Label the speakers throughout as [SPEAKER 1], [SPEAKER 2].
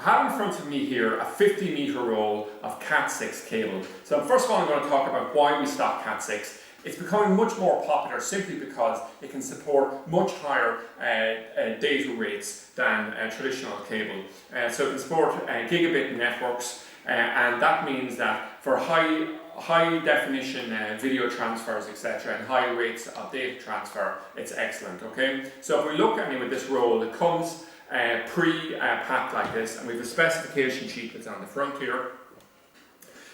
[SPEAKER 1] have in front of me here a 50-meter roll of CAT6 cable. So first of all, I'm going to talk about why we stock CAT6. It's becoming much more popular simply because it can support much higher data rates than traditional cable. So it can support gigabit networks, and that means that for high definition video transfers, etc., and high rates of data transfer, it's excellent. Okay, so if we look anyway at this roll, it comes pre-packed like this, and we have a specification sheet that's on the front here.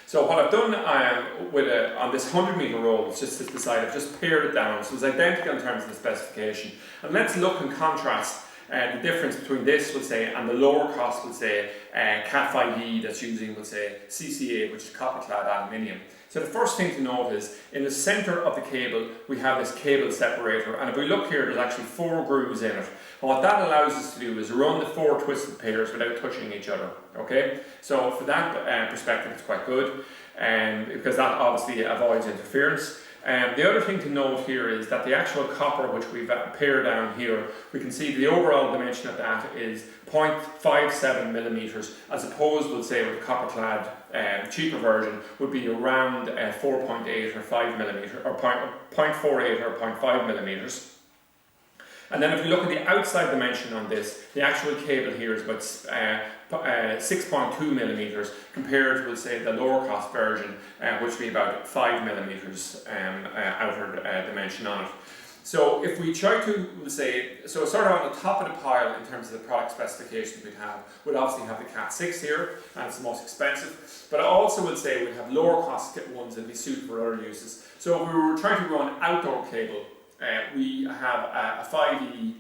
[SPEAKER 1] So what I've done on this 100-meter roll, it's just beside, I've just pared it down, so it's identical in terms of the specification. And let's look and contrast the difference between this, we'll say, and the lower cost, we'll say, CAT5E that's using, we'll say, CCA, which is copper-clad aluminium. So the first thing to note is, in the centre of the cable, we have this cable separator, and if we look here, there's actually 4 grooves in it. And what that allows us to do is run the 4 twisted pairs without touching each other, okay? So for that perspective, it's quite good, because that obviously avoids interference. The other thing to note here is that the actual copper which we've pared down here, we can see the overall dimension of that is 0.57 millimeters, as opposed, we'll say, with copper-clad cheaper version would be around 4.8 or 5 millimeter, or 0.48 or 0.5 millimeters. And then if we look at the outside dimension on this, the actual cable here is about 6.2 millimeters compared to, we'll say, the lower cost version, which would be about 5 millimeters outer dimension on it. So if we try to, we'll say, so sort of on the top of the pile in terms of the product specifications we'd have, we'd obviously have the CAT6 here, and it's the most expensive, but I also would say we'd have lower cost ones that would be suited for other uses. So if we were trying to run outdoor cable, we have a 5E,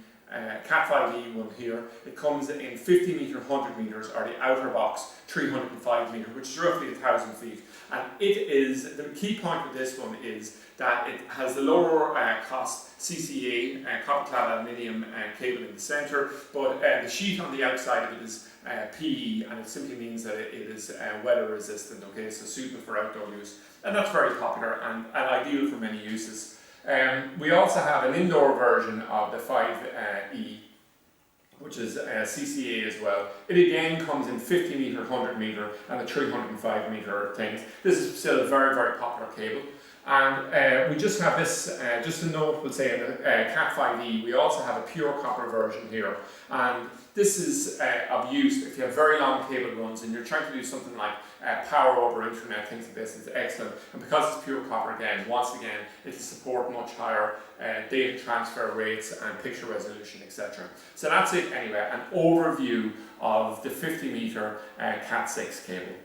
[SPEAKER 1] CAT5E one here. It comes in 50 meter, 100 meters, or the outer box 305 meter, which is roughly 1,000 feet. And it is, the key point with this one is that it has the lower cost CCA, copper-clad aluminium cable in the centre, but the sheet on the outside of it is PE, and it simply means that it is weather resistant, okay, so suitable for outdoor use. And that's very popular and ideal for many uses. We also have an indoor version of the 5E, which is CCA as well. It again comes in 50 meter, 100 meter, and the 305 meter things. This is still a very, very popular cable. And we just have this, just a note, we'll say, in the CAT5E, we also have a pure copper version here. And this is of use if you have very long cable runs and you're trying to do something like power over internet, things like this. It's excellent. And because it's pure copper, again, once again, it can support much higher data transfer rates and picture resolution, etc. So that's it anyway, an overview of the 50 meter CAT6 cable.